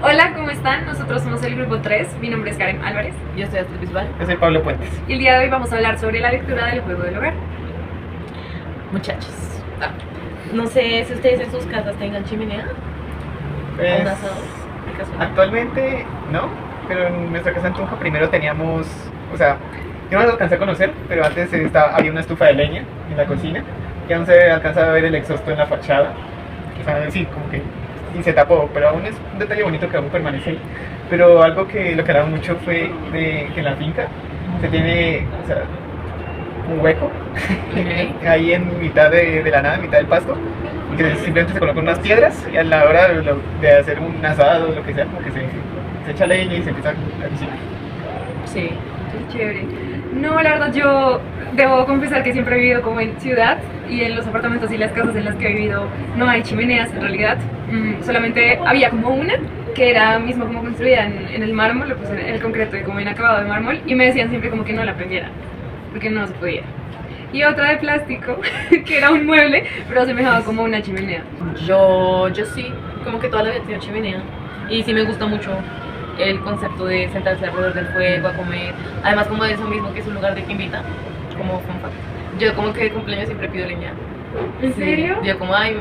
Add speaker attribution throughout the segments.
Speaker 1: Hola, ¿cómo están? Nosotros somos el grupo 3. Mi nombre es Karen Álvarez.
Speaker 2: Yo estoy Astrid Bisbal.
Speaker 3: Yo soy Pablo Puentes.
Speaker 1: Y el día de hoy vamos a hablar sobre la lectura del juego del hogar.
Speaker 2: Muchachos, no sé si ustedes en sus casas tengan chimenea o
Speaker 3: Pues,
Speaker 2: un asado de casualidad.
Speaker 3: actualmente no, pero en nuestra casa en Tunja primero teníamos, o sea, yo no lo alcancé a conocer, pero antes había una estufa de leña en la cocina y aún se alcanzaba a ver el exhausto en la fachada. O sea, sí, como que y se tapó, pero aún es un detalle bonito que aún permanece ahí. Pero algo que lo que hablaba mucho fue de que en la finca se tiene, o sea, un hueco
Speaker 2: Ok.
Speaker 3: ahí en mitad de la nada, en mitad del pasto, y que simplemente se colocan unas piedras y a la hora de hacer un asado o lo que sea, como que se echa leña y se empieza a cocinar.
Speaker 2: Sí.
Speaker 1: Qué chévere. No, la verdad yo debo confesar que siempre he vivido como en ciudad y en los apartamentos y las casas en las que he vivido no hay chimeneas en realidad. Solamente había como una que era mismo como construida en el mármol, pues en el concreto y como en acabado de mármol, y me decían siempre como que no la prendiera porque no se podía. Y otra de plástico que era un mueble pero asemejaba como una chimenea.
Speaker 2: Yo sí, como que toda la vida he tenido chimenea. Y sí me gusta mucho el concepto de sentarse alrededor del fuego, a comer. Además, como de eso mismo, que es un lugar de que invita, como fun fact. Yo como que de cumpleaños siempre pido leña.
Speaker 1: ¿En serio?
Speaker 2: Yo como, ay,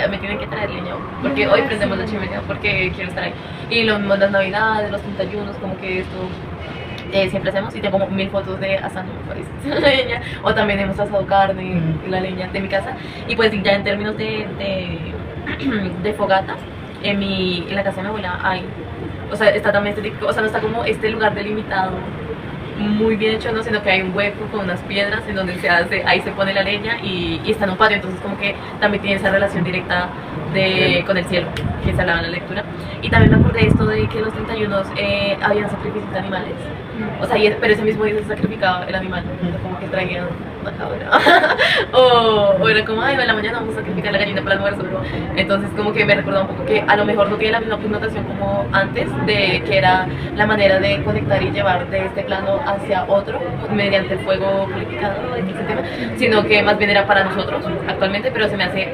Speaker 2: me tienen que traer leña, porque hoy prendemos la chimenea, porque quiero estar ahí. Y las navidades, los 31, como que esto siempre hacemos, y tengo como 1000 fotos de asando la leña, o también hemos asado carne en la leña de mi casa. Y pues ya en términos de fogata, en la casa de mi abuela hay, o sea, está también este típico, o sea, no está como este lugar delimitado muy bien hecho, no, sino que hay un hueco con unas piedras en donde se hace, ahí se pone la leña y está en un patio, entonces como que también tiene esa relación directa con el cielo, que se hablaba en la lectura. Y también me acordé de esto de que en los 31 habían sacrificios de animales, o sea, pero ese mismo día se sacrificaba el animal, como que traían una cabra o era como, ay, en la mañana vamos a sacrificar la gallina para el almuerzo. Entonces como que me recordaba un poco que a lo mejor no tiene la misma connotación como antes, de que era la manera de conectar y llevar de este plano hacia otro mediante el fuego purificado, etc., sino que más bien era para nosotros actualmente, pero se me hace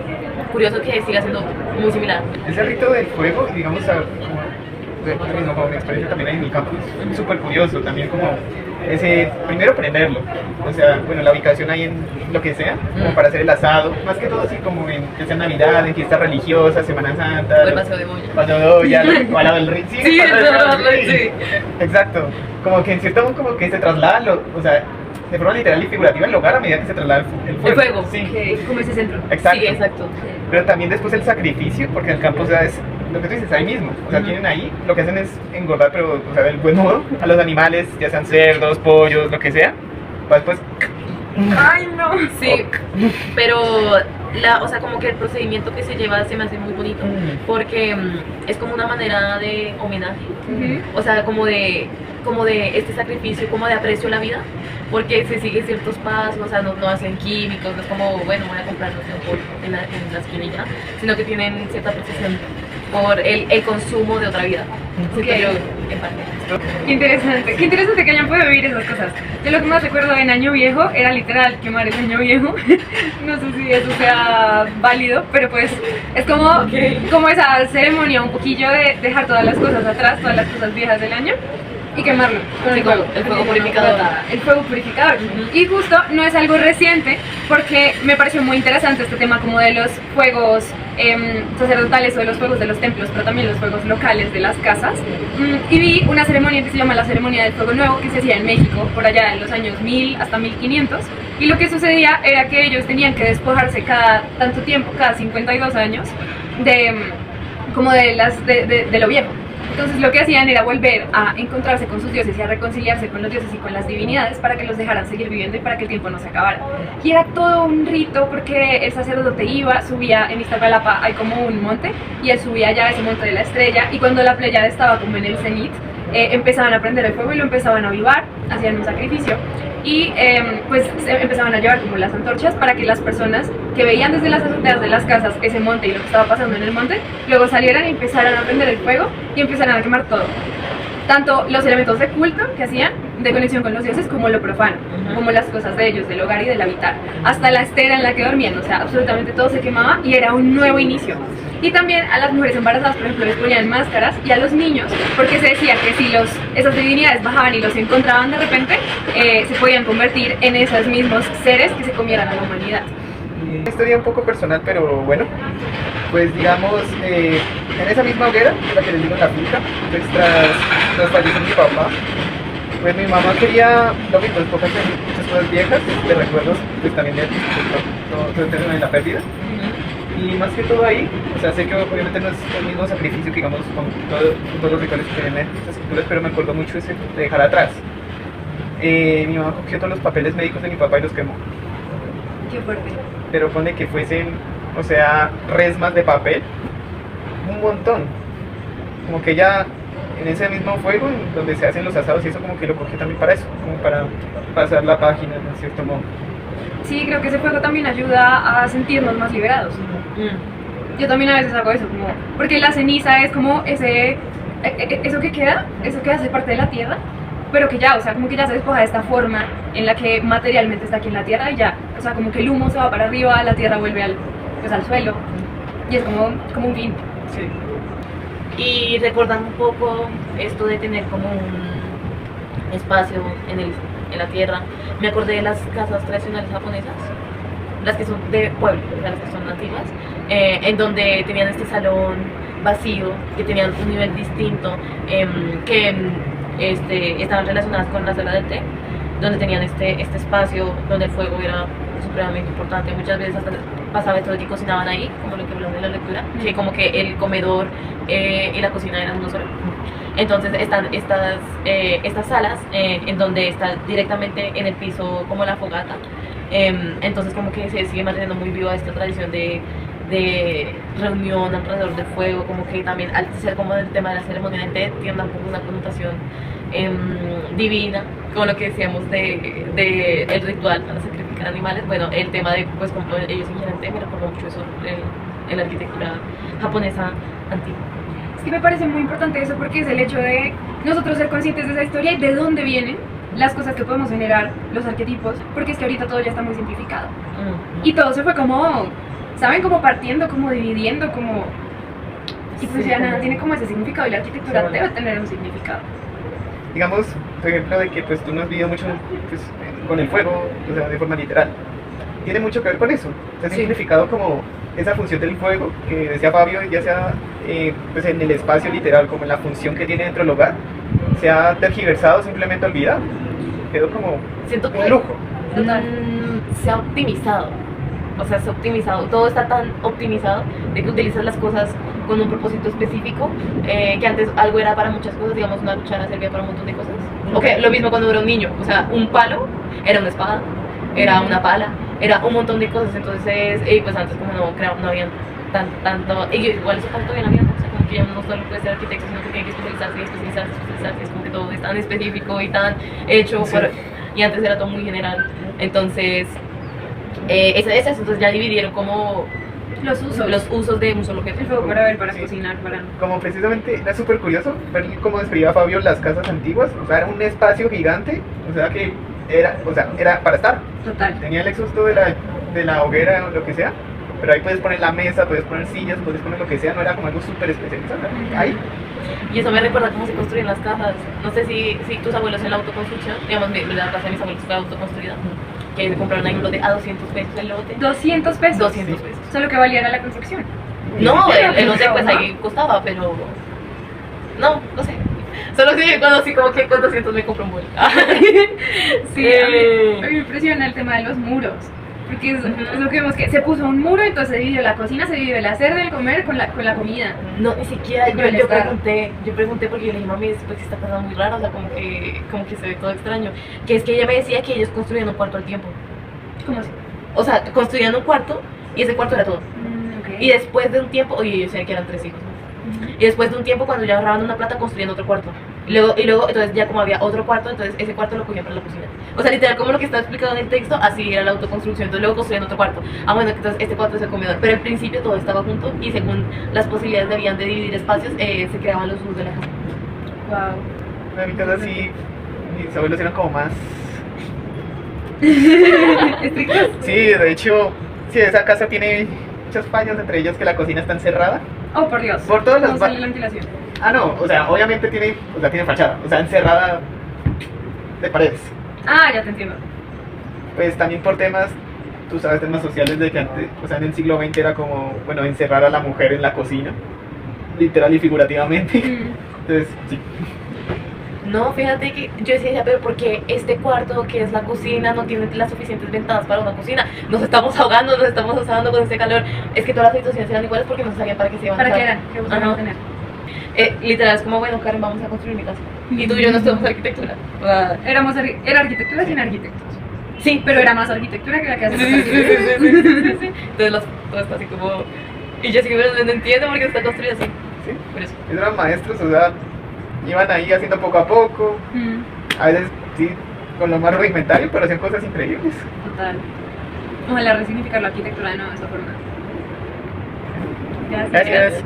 Speaker 2: curioso que siga siendo muy similar.
Speaker 3: Ese rito del fuego, digamos, como mi experiencia también ahí en mi campus, es súper curioso también como ese, primero prenderlo, o sea, bueno, la ubicación ahí en lo que sea, como para hacer el asado, más que todo así como en que sea Navidad, en fiestas religiosas, Semana Santa,
Speaker 2: O el paseo de Moya.
Speaker 3: Paseo de olla, o al lado del río, sí,
Speaker 2: Sí,
Speaker 3: paseo
Speaker 2: es verdad,
Speaker 3: del río.
Speaker 2: sí.
Speaker 3: Exacto, como que en cierto modo como que se traslada, o sea, de forma literal y figurativa el hogar a medida que se traslada el
Speaker 2: El fuego.
Speaker 3: Sí,
Speaker 1: Ok, como ese centro.
Speaker 3: exacto.
Speaker 2: Sí, exacto.
Speaker 3: Pero también después el sacrificio, porque el campo, o sea, es lo que tú dices, ahí mismo. O sea,
Speaker 2: Ujú.
Speaker 3: tienen ahí, lo que hacen es engordar, pero, o sea, del buen modo, a los animales, ya sean cerdos, pollos, lo que sea. Para después,
Speaker 1: Ay, no.
Speaker 2: Sí, pero o sea, como que el procedimiento que se lleva se me hace muy bonito, porque es como una manera de homenaje, o sea, como de este sacrificio, como de aprecio a la vida, porque se siguen ciertos pasos, o sea, no hacen químicos, no es como, bueno, voy a comprar no sé, un pollo en la esquina y ya, sino que tienen cierta apreciación por el consumo de otra vida. Siento
Speaker 1: Ok.
Speaker 2: yo, en parte.
Speaker 1: Qué interesante que hayan podido vivir esas cosas. Yo lo que más recuerdo en Año Viejo era literal quemar el Año Viejo. No sé si eso sea válido, pero pues es como esa ceremonia un poquillo de dejar todas las cosas atrás, todas las cosas viejas del año y quemarlo con
Speaker 2: Sí,
Speaker 1: el fuego.
Speaker 2: el fuego
Speaker 1: Con
Speaker 2: purificador.
Speaker 1: El fuego purificador.
Speaker 2: Ujú.
Speaker 1: Y justo no es algo reciente porque me pareció muy interesante este tema como de los fuegos sacerdotales o de los fuegos de los templos, pero también los fuegos locales de las casas. Y vi una ceremonia que se llama la ceremonia del fuego nuevo, que se hacía en México por allá en los años 1000 hasta 1500, y lo que sucedía era que ellos tenían que despojarse cada tanto tiempo, cada 52 años, de lo viejo. Entonces lo que hacían era volver a encontrarse con sus dioses y a reconciliarse con los dioses y con las divinidades para que los dejaran seguir viviendo y para que el tiempo no se acabara. Y era todo un rito porque el sacerdote iba, subía, en Iztapalapa hay como un monte, y él subía ya a ese monte de la estrella, y cuando la Pléyade estaba como en el cenit, empezaban a prender el fuego y lo empezaban a avivar, hacían un sacrificio y pues empezaban a llevar como las antorchas para que las personas que veían desde las azoteas de las casas ese monte y lo que estaba pasando en el monte, luego salieran y empezaran a prender el fuego y empezaran a quemar todo. Tanto los elementos de culto que hacían de conexión con los dioses como lo profano, como las cosas de ellos, del hogar y del habitar, hasta la estera en la que dormían, o sea, absolutamente todo se quemaba y era un nuevo inicio. Y también a las mujeres embarazadas, por ejemplo, les ponían máscaras, y a los niños, porque se decía que si esas divinidades bajaban y los encontraban de repente, se podían convertir en esos mismos seres que se comieran a la humanidad.
Speaker 3: Una historia un poco personal, pero bueno, pues digamos, en esa misma hoguera, la que les digo en la finca, pues tras fallecer mi papá, pues mi mamá quería, lo mismo, escoger muchas cosas viejas, de recuerdos, pues también de todo el tema de la pérdida. Y más que todo ahí, o sea, sé que obviamente no es el mismo sacrificio que digamos con todos los rituales que tienen esas culturas, pero me acuerdo mucho ese de dejar atrás. Mi mamá cogió todos los papeles médicos de mi papá y los quemó.
Speaker 1: Qué fuerte.
Speaker 3: Pero pone que fuesen, o sea, resmas de papel, un montón. Como que ella, en ese mismo fuego, en donde se hacen los asados y eso, como que lo cogió también para eso, como para pasar la página, en cierto modo.
Speaker 1: Sí, creo que ese fuego también ayuda a sentirnos más liberados. Yo también a veces hago eso, como, porque la ceniza es como eso que queda, eso que hace parte de la tierra, pero que ya, o sea, como que ya se despoja de esta forma en la que materialmente está aquí en la tierra y ya, o sea, como que el humo se va para arriba, la tierra vuelve al suelo, y es como un fin.
Speaker 3: Sí.
Speaker 2: Y recordando un poco esto de tener como un espacio en la tierra, me acordé de las casas tradicionales japonesas, las que son de pueblo, o sea, las que son antiguas, en donde tenían este salón vacío, que tenían un nivel distinto, que estaban relacionadas con la sala del té, donde tenían este espacio donde el fuego era supremamente importante. Muchas veces hasta pasaba esto de que cocinaban ahí, como lo que hablamos de la lectura, que como que el comedor y la cocina eran uno solo. Entonces están estas salas en donde está directamente en el piso como la fogata. Entonces como que se sigue manteniendo muy viva esta tradición de reunión alrededor del fuego, como que también al ser como el tema de la ceremonia del té tiene un poco una connotación divina, como lo que decíamos de el ritual para sacrificar animales. Bueno, el tema de pues como ellos ingieren té me recuerda mucho eso en la arquitectura japonesa antigua.
Speaker 1: Es que me parece muy importante eso porque es el hecho de nosotros ser conscientes de esa historia y de dónde vienen las cosas que podemos generar, los arquetipos, porque es que ahorita todo ya está muy simplificado. Y todo se fue como, ¿saben? Como partiendo, como dividiendo, como... Y pues ya nada tiene como ese significado y la arquitectura debe tener un significado.
Speaker 3: Digamos, por ejemplo, de que pues tú no has vivido mucho pues, con el fuego, o sea, de forma literal. Tiene mucho que ver con eso. Se ha simplificado como esa función del fuego, que decía Fabio, ya sea pues en el espacio literal, como en la función que tiene dentro del hogar, se ha tergiversado, simplemente olvidado. Quedó como
Speaker 2: Siento que
Speaker 3: un lujo.
Speaker 2: se ha optimizado. O sea, se ha optimizado. Todo está tan optimizado de que utilizas las cosas con un propósito específico, que antes algo era para muchas cosas, digamos una cuchara servía para un montón de cosas. O que lo mismo cuando era un niño, o sea, un palo era una espada, era una pala, era un montón de cosas. Entonces, pues antes como no habían tanto, y igual eso tanto bien había, o sea, como que ya no solo puede ser arquitecto, sino que tiene que especializarse, es como que todo es tan específico y tan hecho,
Speaker 3: Sí.
Speaker 2: y antes era todo muy general. Entonces, entonces ya dividieron como
Speaker 1: Los
Speaker 2: usos de un solo objeto.
Speaker 1: El fuego para ver, para
Speaker 3: Sí.
Speaker 1: cocinar, para...
Speaker 3: Como precisamente era súper curioso ver cómo describía Fabio las casas antiguas, o sea, era un espacio gigante, o sea, que era para estar.
Speaker 1: Total.
Speaker 3: Tenía el exhausto de la hoguera o lo que sea, pero ahí puedes poner la mesa, puedes poner sillas, puedes poner lo que sea, no era como algo súper especializado. Ahí.
Speaker 2: Y eso me recuerda cómo se construyen las casas. No sé si tus abuelos en la autoconstrucción, digamos, la casa de mis abuelos fue autoconstruida, que se compraron ahí un lote a 200 pesos el lote.
Speaker 1: 200 pesos.
Speaker 2: 200 pesos.
Speaker 1: Solo que valiera la construcción.
Speaker 2: No,
Speaker 1: Pero
Speaker 2: el lote pues
Speaker 1: ¿no?
Speaker 2: ahí costaba, pero... No sé. Solo sí, como que con 200 me compro un bol.
Speaker 1: Sí, a mí me impresiona el tema de los muros. Porque es lo que vemos que se puso un muro, entonces se dividió la cocina, se dividió el hacer del comer con la comida.
Speaker 2: No, ni siquiera,
Speaker 1: El
Speaker 2: yo
Speaker 1: bienestar.
Speaker 2: pregunté porque yo le dije, mami, pues está pasando muy raro, o sea, como que se ve todo extraño. Que es que ella me decía que ellos construían un cuarto al tiempo.
Speaker 1: ¿Cómo así?
Speaker 2: O sea, construían un cuarto y ese cuarto era todo.
Speaker 1: Ok.
Speaker 2: Y después de un tiempo, oye, yo sé que eran 3 hijos, ¿no? Y después de un tiempo, cuando ya ahorraban una plata, construían otro cuarto. Y luego, entonces ya como había otro cuarto, entonces ese cuarto lo cogían para la cocina. O sea, literal, como lo que está explicado en el texto, así era la autoconstrucción. Entonces luego construían otro cuarto. Ah, bueno, entonces este cuarto es el comedor. Pero al principio todo estaba junto y según las posibilidades de dividir espacios, se creaban los usos de la casa.
Speaker 1: Wow.
Speaker 3: Una mitad así mis abuelos eran como más...
Speaker 1: ¿Estrictos?
Speaker 3: Sí, de hecho, sí, esa casa tiene muchas fallas, entre ellas que la cocina está encerrada.
Speaker 1: Oh, por Dios.
Speaker 3: Por todas las
Speaker 1: ¿Cómo
Speaker 3: va-
Speaker 1: sale la ventilación?
Speaker 3: Ah, no, o sea, obviamente tiene, o sea, tiene fachada, o sea, encerrada de paredes.
Speaker 1: Ah, ya te entiendo.
Speaker 3: Pues también por temas, tú sabes, temas sociales de que antes, o sea, en el siglo XX era como, bueno, encerrar a la mujer en la cocina, literal y figurativamente. Entonces, sí.
Speaker 2: No, fíjate que yo decía, pero porque este cuarto que es la cocina no tiene las suficientes ventanas para una cocina? Nos estamos ahogando, nos estamos asando con este calor. Es que todas las habitaciones eran iguales porque no sabían para qué se iban a
Speaker 1: ¿Para qué
Speaker 2: usar.
Speaker 1: eran? ¿Qué buscaban
Speaker 2: Ajá.
Speaker 1: tener?
Speaker 2: Literal, es como, bueno, Karen, vamos a construir mi casa. Y tú y yo no estudiamos arquitectura. O sea,
Speaker 1: Era arquitectura sin arquitectos.
Speaker 2: sí,
Speaker 1: Pero era más arquitectura que la que hace
Speaker 2: Sí,
Speaker 1: los
Speaker 2: sí, sí,
Speaker 1: arquitectos.
Speaker 2: sí, sí, sí, sí. Entonces todo está así como... Y yo sí que no entiendo por qué está construido así.
Speaker 3: Sí,
Speaker 2: Por eso.
Speaker 3: ellos eran maestros, o sea, iban ahí haciendo poco a poco, a veces sí, con lo más rudimentario, pero hacían cosas increíbles.
Speaker 1: Total. Ojalá resignificar la arquitectura de nuevo de esa forma. Gracias.
Speaker 3: Gracias.